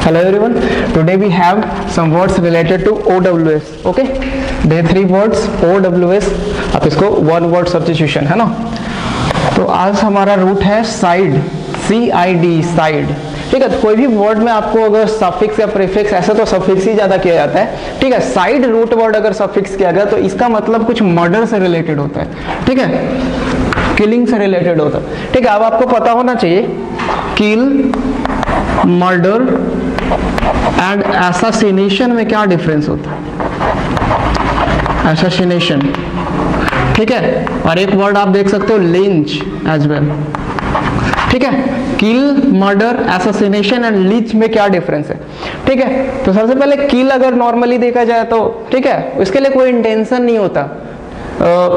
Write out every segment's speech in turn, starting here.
Hello everyone, today we have some words related to OWS. Okay, there are 3 words OWS. आप इसको one word substitution है ना. तो आज हमारा रूट है साइड, CID साइड. ठीक है, तो कोई भी वर्ड में आपको अगर सफिक्स या प्रीफिक्स, ऐसा तो सफिक्स ही ज्यादा किया जाता है. ठीक है, साइड रूट वर्ड अगर सफिक्स किया गया तो इसका मतलब कुछ मर्डर से रिलेटेड होता है. ठीक है, किलिंग से रिलेटेड होता है. ठीक है, अब आपको पता होना चाहिए किल, मर्डर एंड एसासिनेशन में क्या डिफरेंस होता है. एसासिनेशन, ठीक है, और एक वर्ड आप देख सकते हो लिंच एज वेल. ठीक है, kill, murder, assassination and lynch में क्या डिफरेंस है. ठीक है, तो सबसे पहले किल अगर नॉर्मली देखा जाए तो ठीक है, उसके लिए कोई इंटेंशन नहीं होता.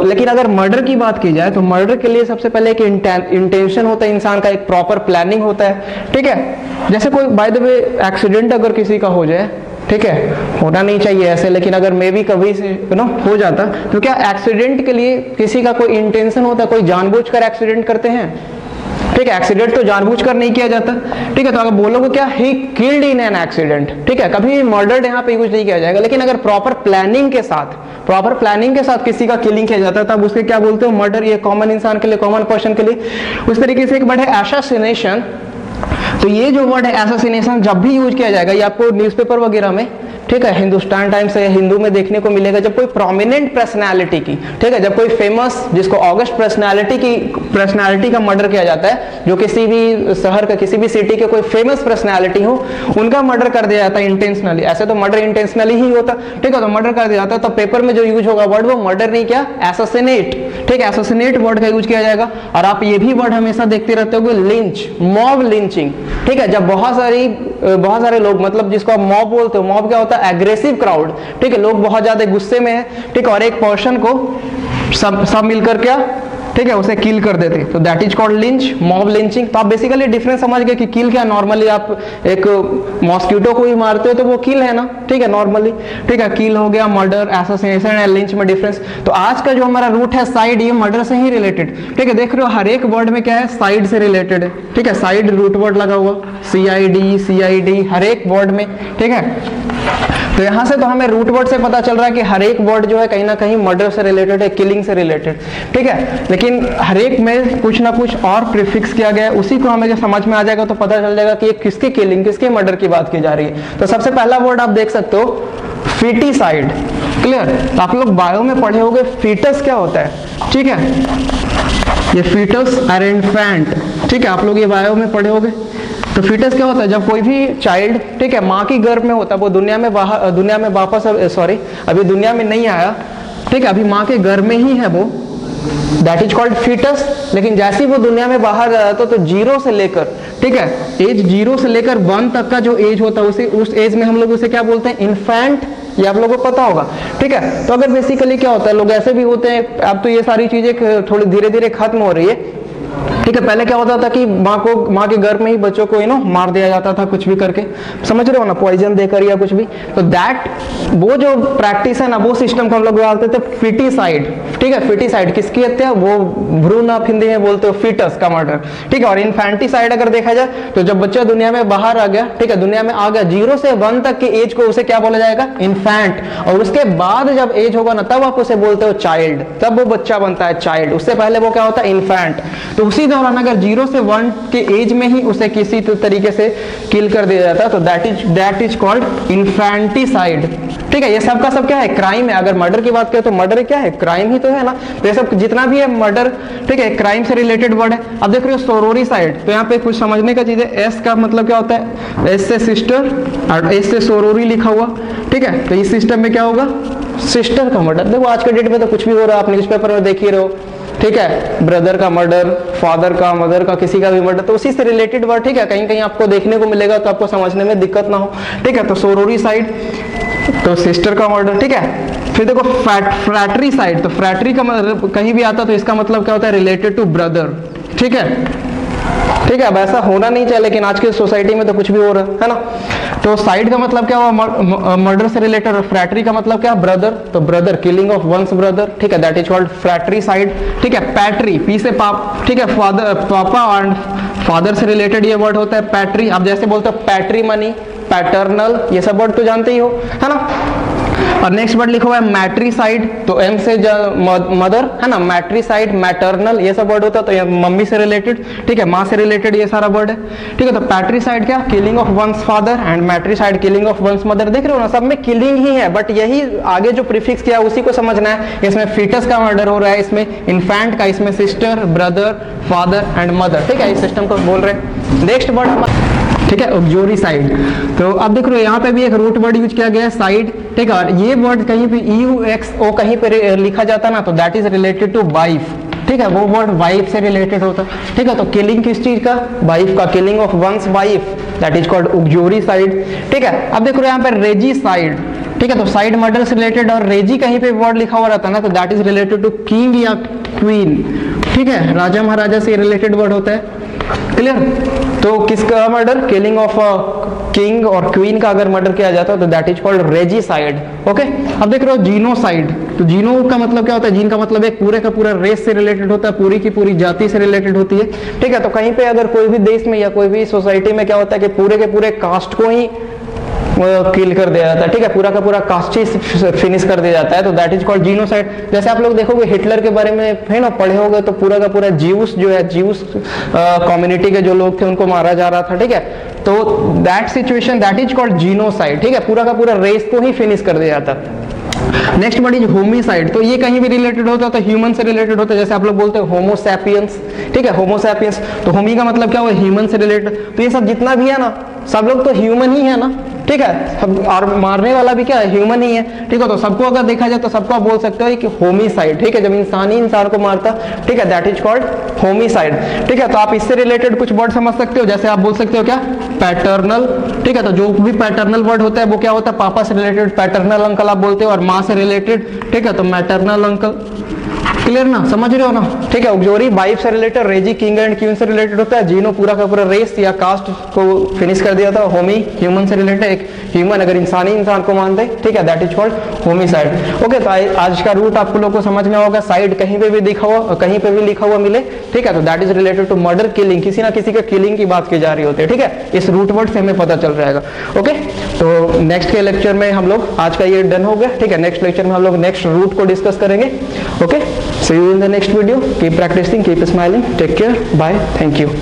लेकिन अगर मर्डर की बात की जाए तो मर्डर के लिए सबसे पहले एक इंटेंशन होता है, इंसान का एक प्रॉपर प्लानिंग होता है. ठीक है, जैसे कोई बाय द वे एक्सीडेंट अगर किसी का हो जाए, ठीक है, होना नहीं चाहिए ऐसे, लेकिन अगर मे भी कभी से हो जाता, तो क्या एक्सीडेंट के लिए किसी का कोई इंटेंशन होता है, कोई जानबूझकर एक्सीडेंट करते हैं. ठीक है, एक्सीडेंट तो जानबूझकर नहीं किया जाता. ठीक है, तो अगर बोलोगे क्या he killed in an accident, ठीक है, कभी मर्डर्ड यहाँ पे यूज नहीं किया जाएगा. लेकिन अगर प्रॉपर प्लानिंग के साथ किसी का किलिंग किया जाता है तब उसके क्या बोलते हो, मर्डर. ये कॉमन इंसान के लिए, कॉमन पर्सन के लिए. उस तरीके से एक वर्ड है एसासिनेशन. तो ये जो वर्ड है एसासिनेशन जब भी यूज किया जाएगा, ये आपको न्यूज़पेपर वगैरह में, ठीक है, हिंदुस्तान टाइम्स या हिंदू में देखने को मिलेगा. जब कोई प्रोमिनेंट पर्सनालिटी की, ठीक है, जब कोई फेमस, जिसको ऑगस्ट पर्सनालिटी का मर्डर किया जाता है, जो किसी भी शहर का, किसी भी सिटी के कोई फेमस पर्सनालिटी हो, उनका मर्डर कर दिया जाता है इंटेंशनली. ऐसे तो मर्डर इंटेंशनली ही होता. ठीक है, तो मर्डर कर दिया जाता है, तो पेपर में जो यूज होगा वर्ड, वो मर्डर नहीं, क्या, एसासिनेट. ठीक है, एसासिनेट वर्ड का यूज किया जाएगा. और आप ये भी वर्ड हमेशा देखते रहते हो, लिंच, मॉब लिंचिंग. ठीक है, जब बहुत सारे लोग, मतलब जिसको आप मॉब बोलते हो, मॉब क्या होता है, एग्रेसिव क्राउड. ठीक है, लोग बहुत ज्यादा गुस्से में है, ठीक है, और एक पर्सन को सब मिलकर क्या, ठीक है, उसे किल कर देते, तो that is called lynch, mob lynching. तो आप बेसिकली डिफरेंस समझ गए कि किल क्या, नॉर्मली आप एक मॉस्किटो को ही मारते हो तो वो किल है ना. ठीक है, नॉर्मली. ठीक है, किल हो गया, मर्डर, एसासिनेशन एंड लिंच में डिफरेंस. तो आज का जो हमारा रूट है साइड, ये मर्डर से ही रिलेटेड. ठीक है, देख रहे हो हर एक वर्ड में क्या है, साइड से रिलेटेड है. ठीक है, साइड रूट वर्ड लगा हुआ, CID हर एक वर्ड में. ठीक है, तो यहां से तो हमें रूट वर्ड से पता चल रहा है कि हर एक वर्ड जो है कहीं ना कहीं मर्डर से रिलेटेड है, किलिंग से रिलेटेड. ठीक है, लेकिन हर एक में कुछ ना कुछ और प्रीफिक्स किया गया है. उसी को हमें जब समझ में आ जाएगा तो पता चल जाएगा कि ये किसकी किलिंग, किसके मर्डर की बात की जा रही है. तो सबसे पहला वर्ड आप देख सकते हो, फीटिसाइड. क्लियर, तो आप लोग बायो में पढ़े होंगे फीटस क्या होता है. ठीक है, ये फीटस और इन्फेंट. ठीक है, आप लोग ये बायो में पढ़े होंगे. तो फीटस क्या होता है, जब कोई भी चाइल्ड, ठीक है, माँ की गर्भ में होता है, वो दुनिया में वापस, अभी दुनिया में नहीं आया. ठीक है, अभी माँ के गर्भ में ही है वो, दैट इज कॉल्ड फीटस. लेकिन जैसे ही वो दुनिया में बाहर आ जाता है तो 0 से लेकर, ठीक है, एज 0 से लेकर 1 तक का जो एज होता है, उस एज में हम लोग उसे क्या बोलते हैं, इन्फेंट. ये आप लोगों को पता होगा. ठीक है, तो अगर बेसिकली क्या होता है, लोग ऐसे भी होते हैं, अब तो ये सारी चीजें थोड़ी धीरे धीरे खत्म हो रही है. ठीक है, पहले क्या होता था कि माँ के गर्भ में ही बच्चों को मार दिया जाता था, कुछ भी करके, समझ रहे हो ना, पॉइजन देकर या कुछ भी. तो वो जो प्रैक्टिस है ना, वो सिस्टम को हम लोग डालते थे फीटिसाइड. ठीक है, फीटिसाइड किसकी हत्या, वो भ्रूण, आप हिंदी में बोलते हो फीटस का मर्डर. ठीक है, और इन्फेंटिसाइड अगर देखा जाए तो जब बच्चा दुनिया में बाहर आ गया, ठीक है, दुनिया में आ गया, 0 से 1 तक की एज को उसे क्या बोला जाएगा, इन्फेंट. और उसके बाद जब एज होगा ना, तब आप उसे बोलते हो चाइल्ड, तब वो बच्चा बनता है चाइल्ड. उससे पहले वो क्या होता है, इन्फेंट. तो उसी दौरान अगर 0 से 1 के एज में ही उसे किसी तरीके से किल कर दिया जाता है तो दैट इज कॉल्ड इन्फेंटिसाइड. ठीक है, ये सब का सब क्या है, क्राइम है. अगर मर्डर की बात करें तो मर्डर क्या है, क्राइम ही तो है ना. तो ये सब जितना भी है मर्डर, ठीक है, क्राइम से रिलेटेड वर्ड है. अब देख रहे हो सोरोरीसाइड, तो यहाँ पे कुछ समझने का चीज है. एस का मतलब क्या होता है, एस से सिस्टर और एस से सोरोरी लिखा हुआ. ठीक है, तो इस सिस्टम में क्या होगा, सिस्टर का मर्डर. देखो आज के डेट में तो कुछ भी हो रहा है, आप न्यूज़पेपर में देख ही रहे हो. ठीक है, ब्रदर का मर्डर, फादर का, मदर का, किसी का भी मर्डर, तो उसी से रिलेटेड वर्ड. ठीक है, कहीं कहीं आपको देखने को मिलेगा तो आपको समझने में दिक्कत ना हो. ठीक है, तो सोरोरीसाइड, तो सिस्टर का मर्डर. ठीक है, फिर देखो फ्रैटरीसाइड, तो फ्रैटरी का मतलब कहीं भी आता तो इसका मतलब क्या होता है, रिलेटेड टू ब्रदर. ठीक है, ठीक है, अब ऐसा होना नहीं चाहिए, लेकिन आज की सोसाइटी में तो कुछ भी हो रहा है ना. तो साइड का मतलब क्या हुआ, मर्डर से रिलेटेड. और फ्रैटरी का मतलब क्या, ब्रदर. तो brother, killing of one's brother. ठीक है, that is called fratricide. ठीक है, पैट्री, पी से पाप. ठीक है, फादर, पापा और फादर से रिलेटेड ये वर्ड होता है पैट्री. आप जैसे बोलते हो पैट्री मनी, पैटर्नल, ये सब वर्ड तो जानते ही हो, है ना। और नेक्स्ट वर्ड लिखा हुआ है मैट्रीसाइड, तो एम से मदर, है ना, मैट्रीसाइड, मैटरनल, ये सब वर्ड होता है, तो ये मम्मी से रिलेटेड, ठीक है, माँ से रिलेटेड ये सारा वर्ड है, ठीक है। तो पैट्रीसाइड क्या, killing of one's father, and matricide killing of one's mother. देख रहे हो ना, सब में किलिंग ही है, बट यही आगे जो प्रीफिक्स किया उसी को समझना है। इसमें फीटस का मर्डर हो रहा है, इसमें इन्फेंट का, इसमें sister, brother, father and mother, ठीक है, इस सिस्टम को बोल रहे हैं। नेक्स्ट वर्ड, ठीक है, ऑक्सिलरी साइड। तो अब देख रहे हो यहाँ पे भी एक रूट वर्ड यूज किया गया है, साइड, ठीक है। और ये वर्ड कहीं पे EUXO कहीं पे लिखा जाता है ना, तो that is related to wife, ठीक है, वो वर्ड वाइफ से रिलेटेड होता है, ठीक है। तो किलिंग किस चीज का, वाइफ का, killing of one's wife, that is called uxoricide, ठीक है। अब देख रहे हो यहाँ पे रेजी साइड, ठीक है, तो साइड मर्डर से रिलेटेड, और रेजी कहीं पे वर्ड लिखा हुआ रहता है ना, तो that is related to king या क्वीन, ठीक है, राजा महाराजा से रिलेटेड वर्ड होता है, क्लियर। तो किसका मर्डर, किलिंग ऑफ किंग और क्वीन का अगर मर्डर किया जाता है तो that is called regicide, okay. अब देख रहे हो जीनोसाइड, तो जीनो का मतलब क्या होता है, जीन का मतलब एक पूरे का पूरा रेस से रिलेटेड होता है, पूरी की पूरी जाति से रिलेटेड होती है, ठीक है। तो कहीं पे अगर कोई भी देश में या कोई भी सोसाइटी में क्या होता है कि पूरे के पूरे कास्ट को ही किल कर दिया जाता है, ठीक है, पूरा का पूरा कास्ट ही फिनिश कर दिया जाता है, तो दैट इज कॉल्ड जीनोसाइड। जैसे आप लोग देखोगे हिटलर के बारे में है ना, पढ़े होगे, तो पूरा का पूरा जीवस जो है, जीवस कम्युनिटी के जो लोग थे उनको मारा जा रहा था, ठीक है। तो that situation, that is called genocide, ठीक है, पूरा का पूरा रेस को ही फिनिश कर दिया जाता है। नेक्स्ट वर्ड इज होमिसाइड, तो ये कहीं भी रिलेटेड होता है, तो ह्यूमन से रिलेटेड होता है, जैसे आप लोग बोलते हैं होमोसैपियंस, ठीक है, होमोसैपियंस, तो होमी का मतलब क्या हुआ, ह्यूमन से रिलेटेड। तो ये सब जितना भी है ना, सब लोग तो ह्यूमन ही है ना, ठीक है, सब, और मारने वाला भी क्या है, ह्यूमन ही है, ठीक है। तो सबको अगर देखा जाए तो सबको आप बोल सकते हो कि होमिसाइड, ठीक है, जब इंसान ही इंसान को मारता, ठीक है, दैट इज कॉल्ड होमिसाइड, ठीक है। तो आप इससे रिलेटेड कुछ वर्ड समझ सकते हो, जैसे आप बोल सकते हो क्या, पैटर्नल, ठीक है, तो जो भी पैटर्नल वर्ड होता है वो क्या होता है, पापा से रिलेटेड पैटर्नल अंकल आप बोलते हो, और माँ से रिलेटेड, ठीक है, तो मैटरनल अंकल, क्लियर ना, समझ रहे हो ना, ठीक है। ऑक्सिलरी वाइफ से रिलेटेड, रेजी किंग एंड क्वीन से रिलेटेड होता है, जीनो पूरा का पूरा रेस या कास्ट को फिनिश कर दिया था, होमी ह्यूमन से रिलेटेड, एक ह्यूमन अगर इंसान ही इंसान को मान दे, ठीक है, that is called homicide, okay. तो आज का रूट आप लोगों को समझ में होगा, साइड कहीं पे भी दिखा हुआ, कहीं पे भी लिखा हुआ मिले, ठीक है, तो that is related to murder, killing, किसी ना किसी का किलिंग की बात की जा रही होती है, ठीक है, इस रूट वर्ड से हमें पता चल रहेगा, ओके। तो नेक्स्ट के लेक्चर में हम लोग, आज का ये डन हो गया, ठीक है, नेक्स्ट लेक्चर में हम लोग नेक्स्ट रूट को डिस्कस करेंगे, okay. See you in the next video. Keep practicing, keep smiling. Take care. Bye. Thank you.